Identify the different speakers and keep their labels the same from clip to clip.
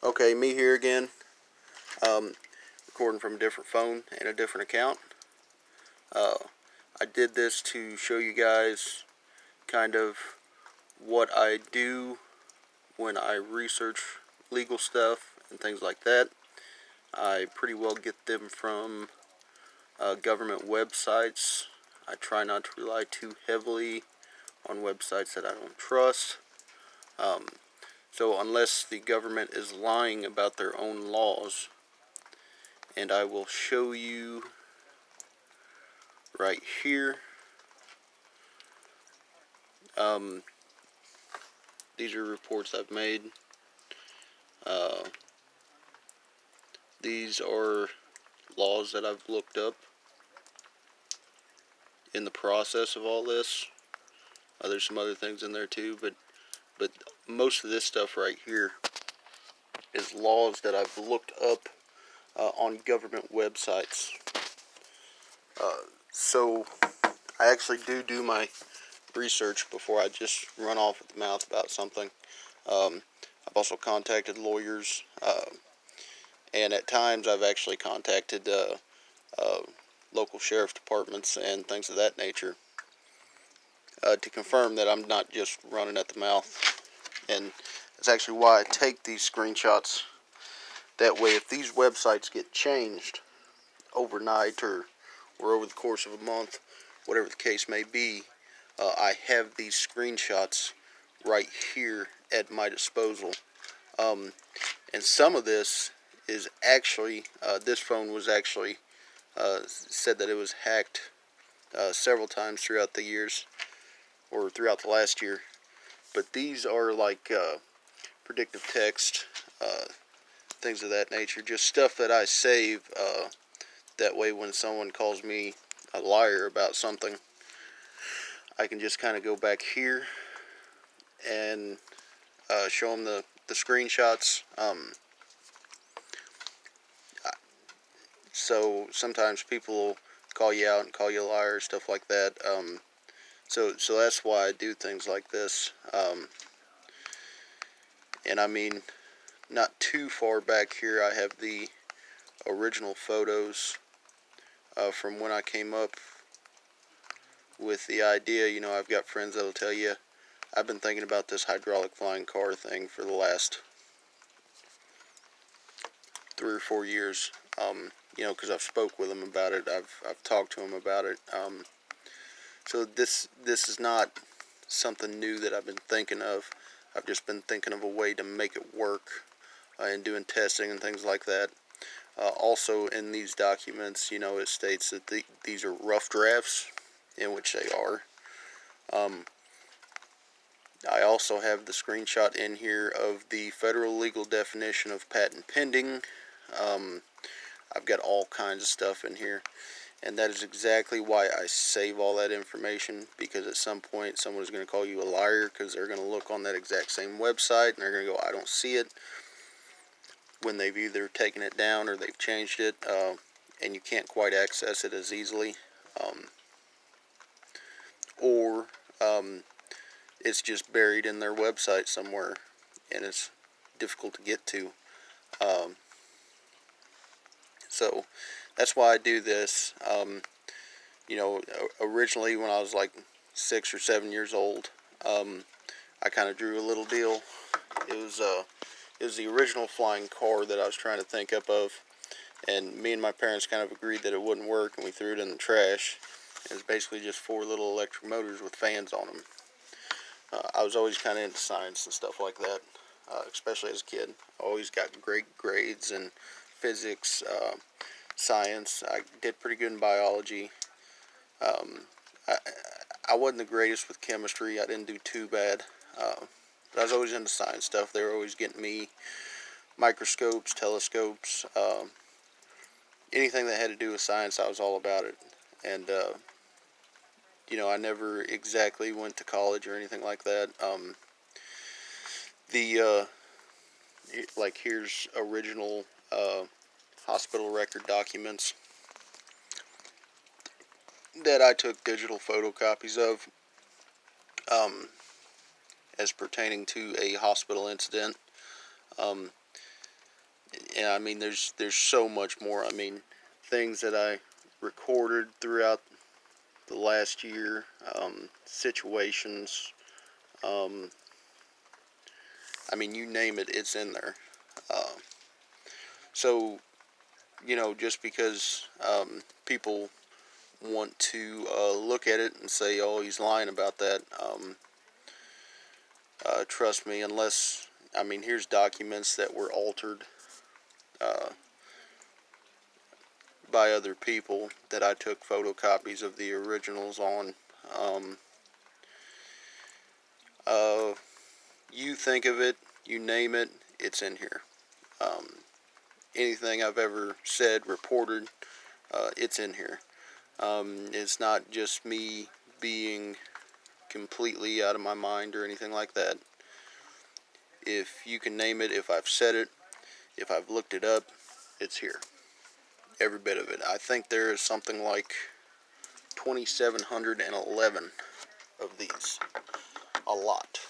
Speaker 1: Okay, me here again. Recording from a different phone and a different account. I did this to show you guys kind of what I do when I research legal stuff and things like that. I pretty well get them from government websites. I try not to rely too heavily on websites that I don't trust. So unless the government is lying about their own laws, and I will show you right here. These are reports I've made. These are laws that I've looked up in the process of all this. There's some other things in there too, but most of this stuff right here is laws that I've looked up on government websites. So I actually do my research before I just run off at the mouth about something. I've also contacted lawyers, and at times I've actually contacted local sheriff departments and things of that nature to confirm that I'm not just running at the mouth. And that's actually why I take these screenshots. That way, if these websites get changed overnight or over the course of a month, whatever the case may be, I have these screenshots right here at my disposal. And some of this is actually, this phone was actually said that it was hacked several times throughout the years, or throughout the last year. But these are like predictive text, things of that nature, just stuff that I save. That way when someone calls me a liar about something, I can just kind of go back here and show them the screenshots. So sometimes people will call you out and call you a liar, stuff like that. So that's why I do things like this. And I mean, not too far back here, I have the original photos from when I came up with the idea. You know, I've got friends that'll tell you, I've been thinking about this hydraulic flying car thing for the last 3 or 4 years. You know, because I've spoke with them about it. I've talked to them about it. So this is not something new that I've been thinking of. I've just been thinking of a way to make it work and doing testing and things like that. Also in these documents, you know, it states that these are rough drafts, in which they are. I also have the screenshot in here of the federal legal definition of patent pending. I've got all kinds of stuff in here, and that is exactly why I save all that information, because at some point someone's going to call you a liar because they're going to look on that exact same website and they're going to go, I don't see it, when they've either taken it down or they've changed it, and you can't quite access it as easily, or it's just buried in their website somewhere and it's difficult to get to. So that's why I do this. You know, originally when I was like 6 or 7 years old, I kind of drew a little deal. It was the original flying car that I was trying to think up of, and me and my parents kind of agreed that it wouldn't work, and we threw it in the trash. It was basically just 4 little electric motors with fans on them. I was always kind of into science and stuff like that, especially as a kid. I always got great grades in physics, science. I did pretty good in biology. I wasn't the greatest with chemistry. I didn't do too bad. But I was always into science stuff. They were always getting me microscopes, telescopes, anything that had to do with science. I was all about it. And you know, I never exactly went to college or anything like that. Like here's original hospital record documents that I took digital photocopies of, as pertaining to a hospital incident. and I mean, there's so much more. I mean, things that I recorded throughout the last year, situations. Um, I mean, you name it, it's in there. Uh, so, just because people want to look at it and say, "Oh, he's lying about that," trust me, unless, I mean, here's documents that were altered uh, by other people that I took photocopies of the originals on. Um, uh, you think of it, you name it, it's in here. Um, Anything I've ever said, reported, it's in here. It's not just me being completely out of my mind or anything like that. If you can name it, if I've said it, if I've looked it up, it's here. Every bit of it. I think there is something like 2,711 of these. A lot.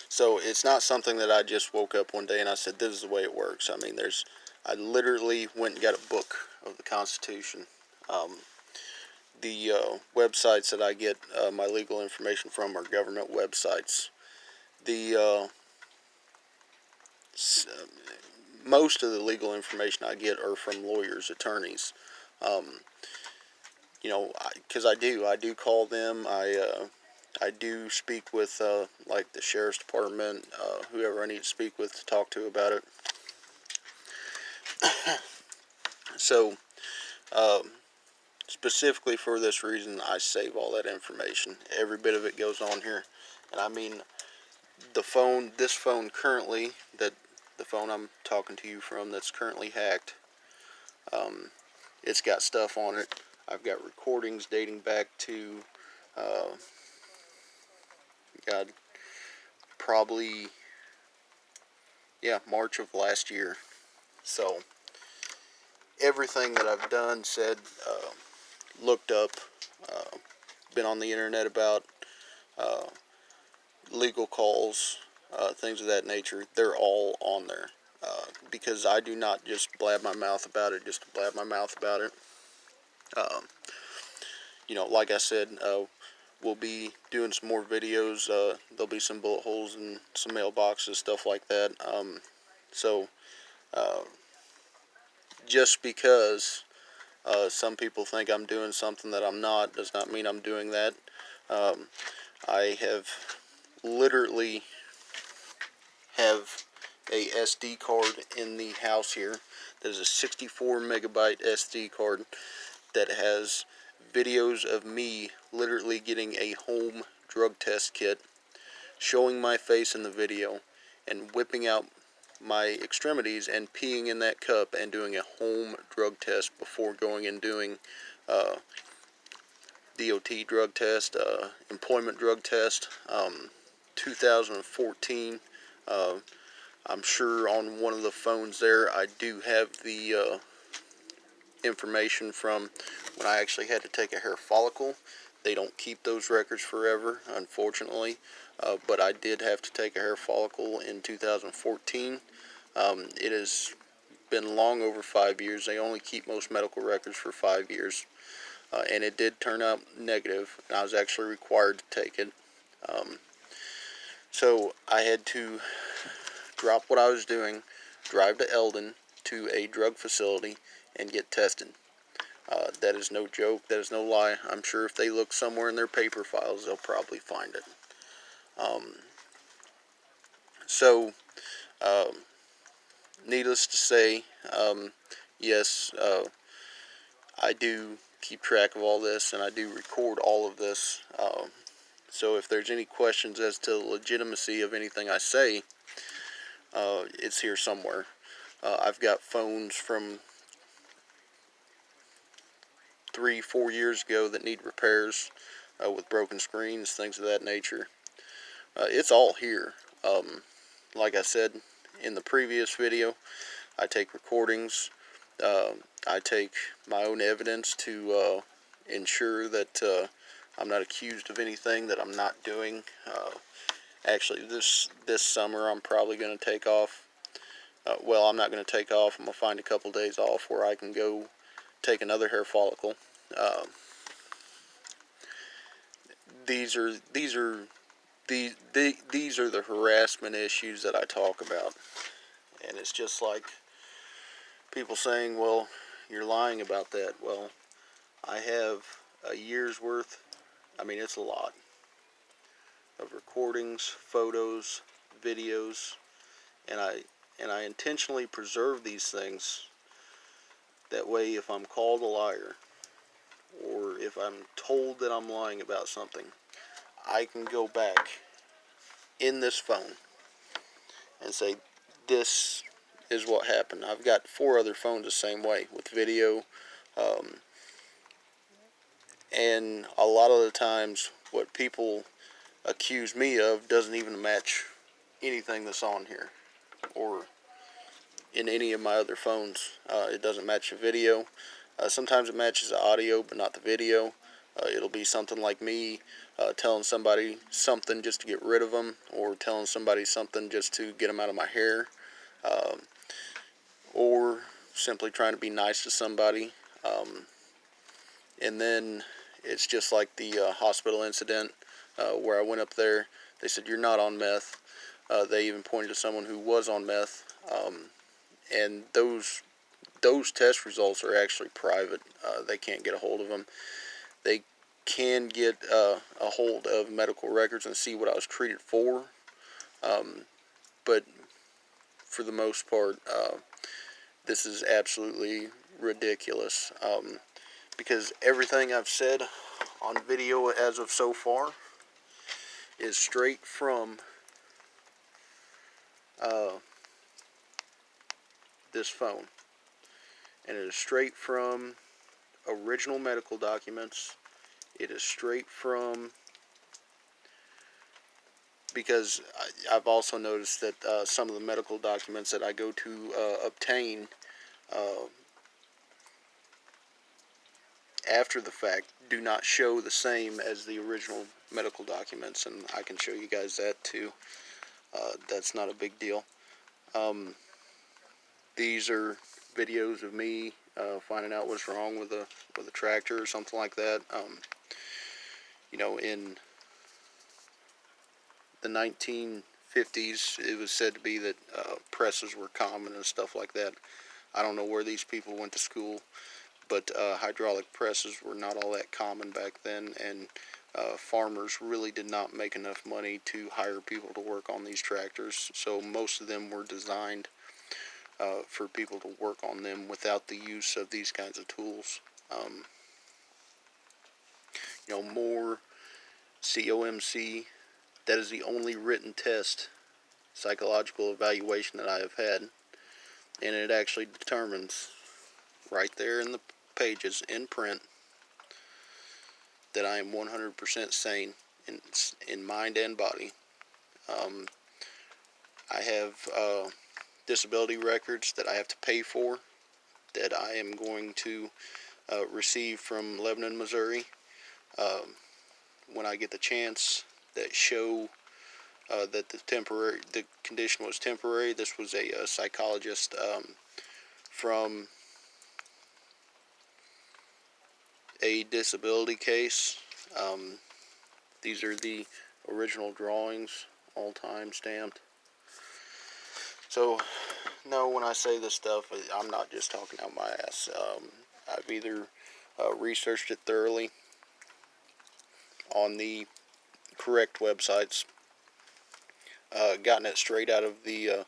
Speaker 1: So it's not something that I just woke up one day and I said, this is the way it works. I mean, I literally went and got a book of the Constitution. The websites that I get my legal information from are government websites. The most of the legal information I get are from lawyers, attorneys. Um, because I do call them. I do speak with like the sheriff's department, whoever I need to speak with to talk to about it. So, um, specifically for this reason, I save all that information. Every bit of it goes on here, and I mean, this phone currently, the phone I'm talking to you from, that's currently hacked. Um, it's got stuff on it. I've got recordings dating back to, uh, God, probably, yeah, March of last year. So everything that I've done, said, looked up, uh, been on the internet about, uh, legal calls, things of that nature, they're all on there. Because I do not just blab my mouth about it just to blab my mouth about it. Um, like I said, we'll be doing some more videos. There'll be some bullet holes and some mailboxes, stuff like that. So, uh, just because some people think I'm doing something that I'm not does not mean I'm doing that. Um, I have literally have a SD card in the house here. That is a 64 megabyte SD card that has videos of me literally getting a home drug test kit, showing my face in the video, and whipping out my extremities and peeing in that cup and doing a home drug test before going and doing uh, DOT drug test, employment drug test, 2014. Uh, I'm sure on one of the phones there I do have the information from when I actually had to take a hair follicle. They don't keep those records forever, unfortunately, but I did have to take a hair follicle in 2014. It has been long over 5 years. They only keep most medical records for 5 years, and it did turn out negative, and I was actually required to take it. So I had to drop what I was doing, drive to Eldon to a drug facility, and get tested. That is no joke. That is no lie. I'm sure if they look somewhere in their paper files, they'll probably find it. Um, so, um, needless to say, yes, I do keep track of all this, and I do record all of this. So if there's any questions as to the legitimacy of anything I say, it's here somewhere. I've got phones from 3-4 years ago that need repairs, with broken screens, things of that nature. It's all here. Like I said in the previous video, I take recordings. I take my own evidence to ensure that I'm not accused of anything that I'm not doing. Actually, this summer I'm probably going to take off well, I'm not going to take off. I'm going to find a couple days off where I can go take another hair follicle. These are the harassment issues that I talk about, and it's just like people saying, "Well, you're lying about that." Well, I have a year's worth. I mean, it's a lot of recordings, photos, videos, and I intentionally preserve these things. That way, if I'm called a liar, or if I'm told that I'm lying about something, I can go back in this phone and say, this is what happened. I've got 4 other phones the same way with video, and a lot of the times what people accuse me of doesn't even match anything that's on here or in any of my other phones. It doesn't match the video. Sometimes it matches the audio, but not the video. It'll be something like me telling somebody something just to get rid of them, or telling somebody something just to get them out of my hair, or simply trying to be nice to somebody. And then it's just like the hospital incident where I went up there. They said, "You're not on meth." They even pointed to someone who was on meth. And those test results are actually private. They can't get a hold of them. They can get a hold of medical records and see what I was treated for. But for the most part, this is absolutely ridiculous. Because everything I've said on video as of so far is straight from this phone. And it is straight from original medical documents. It is straight from, because I've also noticed that some of the medical documents that I go to obtain after the fact do not show the same as the original medical documents, and I can show you guys that too. That's not a big deal. These are videos of me finding out what's wrong with a tractor or something like that. You know, in the 1950s, it was said to be that presses were common and stuff like that. I don't know where these people went to school, but hydraulic presses were not all that common back then, and farmers really did not make enough money to hire people to work on these tractors, so most of them were designed for people to work on them without the use of these kinds of tools. You know, more COMC, that is the only written test, psychological evaluation that I have had, and it actually determines right there in the pages in print that I am 100% sane in mind and body. I have disability records that I have to pay for, that I am going to receive from Lebanon, Missouri, when I get the chance, that show that the condition was temporary. This was a psychologist from a disability case. These are the original drawings, all time stamped. So, no, when I say this stuff, I'm not just talking out my ass. I've either researched it thoroughly on the correct websites, gotten it straight out of the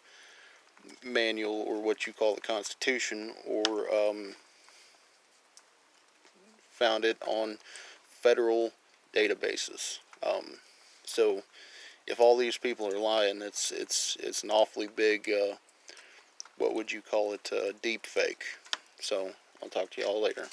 Speaker 1: manual, or what you call the Constitution, or found it on federal databases. So if all these people are lying, it's an awfully big, what would you call it, deep fake. So I'll talk to y'all later.